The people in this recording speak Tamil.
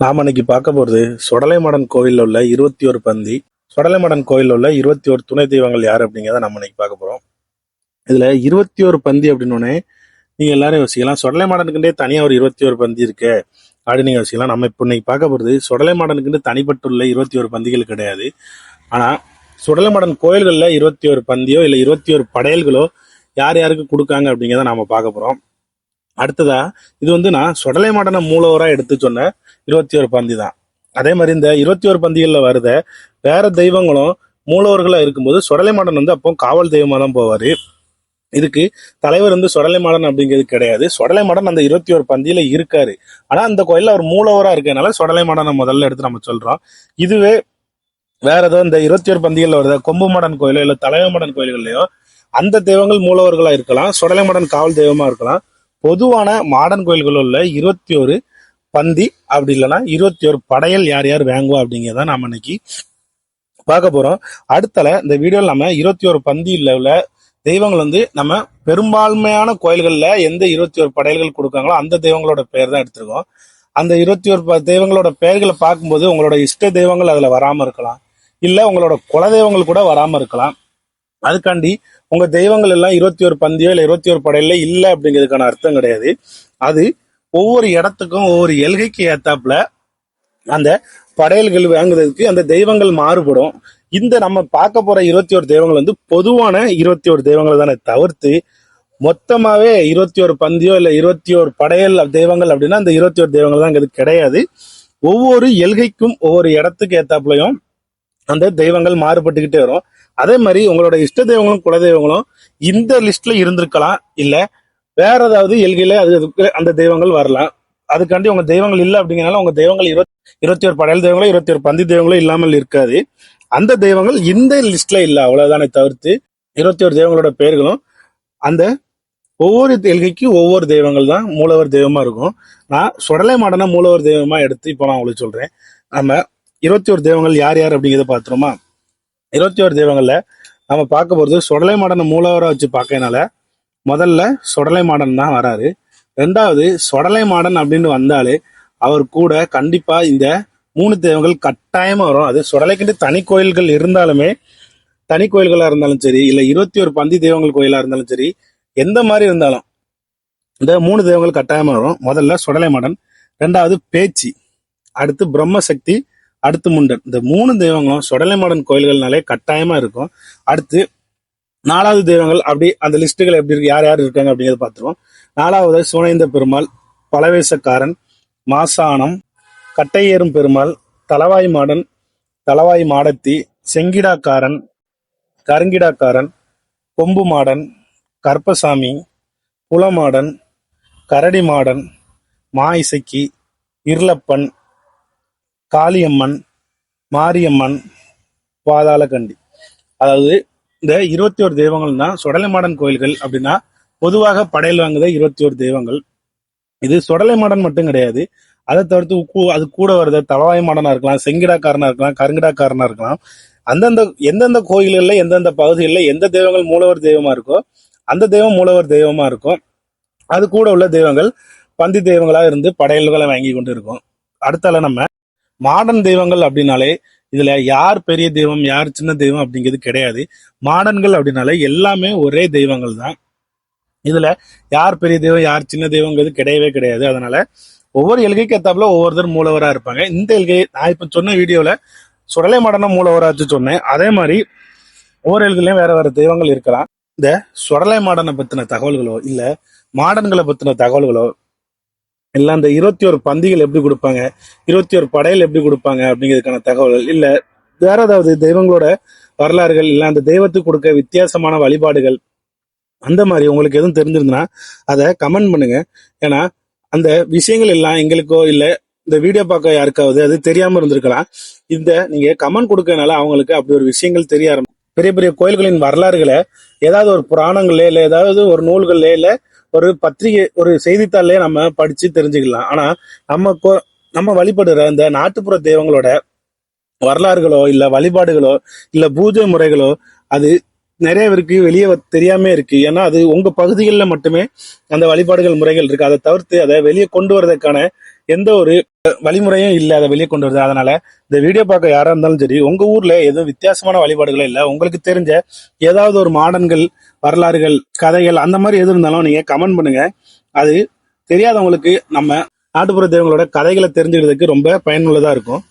நாம இன்னைக்கு பார்க்க போறது சொடலைமாடன் கோயில்ல உள்ள 21 பந்தி. சொடலைமாடன் கோயில்ல உள்ள 21 துணை தெய்வங்கள் யாரு அப்படிங்கிறத நம்ம இன்னைக்கு பார்க்க போறோம். இதுல 21 பந்தி அப்படின்னு நீங்க எல்லாரும் யோசிக்கலாம், சொடலைமாடனுக்குண்டே தனியா ஒரு 21 பந்தி இருக்கு அப்படின்னு நீங்க யோசிக்கலாம். நம்ம இப்போ இன்னைக்கு பார்க்க போறது சொடலைமாடனுக்குண்டு தனிப்பட்டுள்ள 21 பந்திகள் கிடையாது. ஆனா சுடலைமாடன் கோயில்கள்ல 21 பந்தியோ இல்ல 21 படையல்களோ யார் யாருக்கு கொடுக்காங்க அப்படிங்கிறத நாம பார்க்க போறோம். அடுத்ததா இது நான் சொடலைமாடனை மூலவரா எடுத்து சொன்ன 21 பந்தி தான். அதே மாதிரி இந்த 21 பந்திகள்ல வருத வேற தெய்வங்களும் மூலவர்களா இருக்கும்போது சொடலைமாடன் அப்போ காவல் தெய்வமா தான் போவாரு. இதுக்கு தலைவர் சொடலைமாடன் அப்படிங்கிறது கிடையாது. சொடலைமாடன் அந்த 21 பந்தியில இருக்காரு. ஆனா அந்த கோயில்ல அவர் மூலவரா இருக்கனால சொடலைமாடனை முதல்ல எடுத்து நம்ம சொல்றோம். இதுவே வேற ஏதோ இந்த 21 பந்திகள்ல வருத கொம்புமாடன் கோயிலோ இல்ல தலைவமாடன் கோயில்கள்லயோ அந்த தெய்வங்கள் மூலவர்களா இருக்கலாம், சொடலைமாடன் காவல் தெய்வமா இருக்கலாம். பொதுவான மாடன் கோயில்கள் உள்ள 21 பந்தி அப்படி இல்லைன்னா 21 படையல் யார் யார் வாங்குவா அப்படிங்கிறத நாம இன்னைக்கு பார்க்க போறோம். அடுத்தல இந்த வீடியோவில் நம்ம 21 பந்தியில் உள்ள தெய்வங்கள் நம்ம பெரும்பான்மையான கோயில்கள்ல எந்த 21 படையல்கள் கொடுக்காங்களோ அந்த தெய்வங்களோட பெயர் தான் எடுத்திருக்கோம். அந்த 21 தெய்வங்களோட பெயர்களை பார்க்கும்போது உங்களோட இஷ்ட தெய்வங்கள் அதுல வராம இருக்கலாம், இல்ல உங்களோட குல தெய்வங்கள் கூட வராம இருக்கலாம். அதுக்காண்டி உங்க தெய்வங்கள் எல்லாம் 21 பந்தியோ இல்ல 21 படையில இல்ல அப்படிங்கிறதுக்கான அர்த்தம் கிடையாது. அது ஒவ்வொரு இடத்துக்கும் ஒவ்வொரு எல்கைக்கு ஏத்தாப்புல அந்த படையல்கள் வாங்குறதுக்கு அந்த தெய்வங்கள் மாறுபடும். இந்த நம்ம பார்க்க போற 21 தெய்வங்கள் பொதுவான 21 தெய்வங்களை தானே தவிர்த்து மொத்தமாவே 21 பந்தியோ இல்ல 21 படையல் தெய்வங்கள் அப்படின்னா அந்த 21 தெய்வங்கள் தான் கிடையாது. ஒவ்வொரு எல்கைக்கும் ஒவ்வொரு இடத்துக்கு ஏத்தாப்புலையும் அந்த தெய்வங்கள் மாறுபட்டுக்கிட்டே வரும். அதே மாதிரி உங்களோட இஷ்ட தெய்வங்களும் குல தெய்வங்களும் இந்த லிஸ்ட்ல இருந்திருக்கலாம், இல்ல வேற ஏதாவது எல்கையில அதுக்கு அந்த தெய்வங்கள் வரலாம். அதுக்காண்டி உங்க தெய்வங்கள் இல்லை அப்படிங்கிறனால உங்க தெய்வங்கள் 21 படையல் தெய்வங்களோ 21 பந்தி தெய்வங்களோ இல்லாமல் இருக்காது. அந்த தெய்வங்கள் இந்த லிஸ்ட்ல இல்ல, அவ்வளவுதானே தவிர்த்து 21 தெய்வங்களோட பெயர்களும் அந்த ஒவ்வொரு எல்கைக்கு ஒவ்வொரு தெய்வங்கள் தான் மூலவர் தெய்வமா இருக்கும். நான் சொடலைமாடனை மூலவர் தெய்வமா எடுத்து இப்போ நான் உங்களுக்கு சொல்றேன். நம்ம 21 தெய்வங்கள் யார் யார் அப்படிங்கிறத பார்த்துருமா. 21 தெய்வங்கள்ல நம்ம பார்க்க போறது சொடலைமாடனை மூலவரா வச்சு பார்க்கறதுனால முதல்ல சொடலைமாடன் தான் வராரு. ரெண்டாவது சொடலைமாடன் அப்படின்னு வந்தாலே அவர் கூட கண்டிப்பா இந்த 3 தெய்வங்கள் கட்டாயமா வரும். அது சொடலைக்குண்டு தனி கோயில்கள் இருந்தாலுமே, தனி கோயில்களா இருந்தாலும் சரி, இல்ல 21 பந்தி தெய்வங்கள் கோயிலா இருந்தாலும் சரி, எந்த மாதிரி இருந்தாலும் இந்த 3 தெய்வங்கள் கட்டாயமா வரும். முதல்ல சொடலைமாடன், ரெண்டாவது பேச்சி, அடுத்து பிரம்மசக்தி, அடுத்து முண்டன். இந்த 3 தெய்வங்களும் சொடலைமாடன் கோயில்கள்னாலே கட்டாயமா இருக்கும். அடுத்து 4வது தெய்வங்கள் அப்படி அந்த லிஸ்டுகள் எப்படி இருக்கு, யார் யார் இருக்காங்க அப்படிங்கிறத பார்த்துருவோம். 4வது சுனைந்த பெருமாள், பலவேசக்காரன், மாசானம், கட்டையேறும் பெருமாள், தலவாய் மாடன், தலவாய் மாடத்தி, செங்கிடாக்காரன், கருங்கிடாக்காரன், கொம்பு மாடன், கற்பசாமி, புலமாடன், கரடி மாடன், மா இசக்கி, இருளப்பன், காளியம்மன், மாரியம்மன், பாதாளகண்டி. அதாவது இந்த 21 தெய்வங்கள் தான் சொடலைமாடன் கோயில்கள் அப்படின்னா பொதுவாக படையல் வாங்குத 21 தெய்வங்கள். இது சொடலைமாடன் மட்டும் கிடையாது, அதை தவிர்த்து அது கூட வருத தலவாய் மாடனா இருக்கலாம், செங்கிடாக்காரனா இருக்கலாம், கருங்கிடாக்காரனா இருக்கலாம். அந்தந்த எந்தெந்த கோயில்கள்ல எந்தெந்த பகுதிகளில் எந்த தெய்வங்கள் மூலவர் தெய்வமா இருக்கோ அந்த தெய்வம் மூலவர் தெய்வமா இருக்கும். அது கூட உள்ள தெய்வங்கள் பந்தி தெய்வங்களா இருந்து படையல்களை வாங்கி கொண்டு இருக்கும். அடுத்தால நம்ம மாடன் தெய்வங்கள் அப்படின்னாலே இதுல யார் பெரிய தெய்வம் யார் சின்ன தெய்வம் அப்படிங்கிறது கிடையாது. மாடன்கள் அப்படின்னாலே எல்லாமே ஒரே தெய்வங்கள் தான். இதுல யார் பெரிய தெய்வம் யார் சின்ன தெய்வங்கிறது கிடையவே கிடையாது. அதனால ஒவ்வொரு எல்கைக்கு ஏத்தாப்புல ஒவ்வொருத்தர் மூலவரா இருப்பாங்க. இந்த எல்கை நான் இப்ப சொன்ன வீடியோல சொடலைமாடனை மூலவராச்சு சொன்னேன். அதே மாதிரி ஒவ்வொரு எல்கையிலையும் வேற வேற தெய்வங்கள் இருக்கலாம். இந்த சொடலைமாடனை பத்தின தகவல்களோ இல்ல மாடன்களை பத்தின தகவல்களோ இல்ல அந்த 21 பந்திகள் எப்படி கொடுப்பாங்க, 21 படையல் எப்படி கொடுப்பாங்க அப்படிங்கிறதுக்கான தகவல்கள், இல்ல வேற ஏதாவது தெய்வங்களோட வரலாறுகள், இல்ல அந்த தெய்வத்துக்கு கொடுக்க வித்தியாசமான வழிபாடுகள், அந்த மாதிரி உங்களுக்கு எதுவும் தெரிஞ்சிருந்ததுன்னா அதை கமெண்ட் பண்ணுங்க. ஏன்னா அந்த விஷயங்கள் எல்லாம் எங்களுக்கோ இல்ல இந்த வீடியோ பார்க்க யாருக்காவது அது தெரியாம இருந்திருக்கலாம். இந்த நீங்க கமெண்ட் கொடுக்கறதுனால அவங்களுக்கு அப்படி ஒரு விஷயங்கள் தெரிய ஆரம்பிக்கும். பெரிய பெரிய கோயில்களின் வரலாறுகளை ஏதாவது ஒரு புராணங்கள்ல இல்ல ஏதாவது ஒரு நூல்கள்ல இல்ல ஒரு பத்திரிகை ஒரு செய்தித்தாள்லயே நம்ம படிச்சு தெரிஞ்சுக்கலாம். ஆனா நம்ம வழிபடுற இந்த நாட்டுப்புற தெய்வங்களோட வரலாறுகளோ இல்ல வழிபாடுகளோ இல்ல பூஜை முறைகளோ அது நிறைய பேருக்கு வெளியே தெரியாம இருக்கு. ஏன்னா அது உங்க பகுதிகளில் மட்டுமே அந்த வழிபாடுகள் முறைகள் இருக்கு. அதை தவிர்த்து அதை வெளியே கொண்டு வரதுக்கான எந்த ஒரு வழிமுறையும் இல்லை அதை வெளியே கொண்டு வருது. அதனால இந்த வீடியோ பார்க்க யாரா இருந்தாலும் சரி, உங்க ஊர்ல எதுவும் வித்தியாசமான வழிபாடுகளே இல்லை, உங்களுக்கு தெரிஞ்ச ஏதாவது ஒரு மாடன்கள், வரலாறுகள், கதைகள் அந்த மாதிரி எது இருந்தாலும் நீங்க கமெண்ட் பண்ணுங்க. அது தெரியாதவங்களுக்கு நம்ம நாட்டுப்புற தெய்வங்களோட கதைகளை தெரிஞ்சுக்கிறதுக்கு ரொம்ப பயனுள்ளதா இருக்கும்.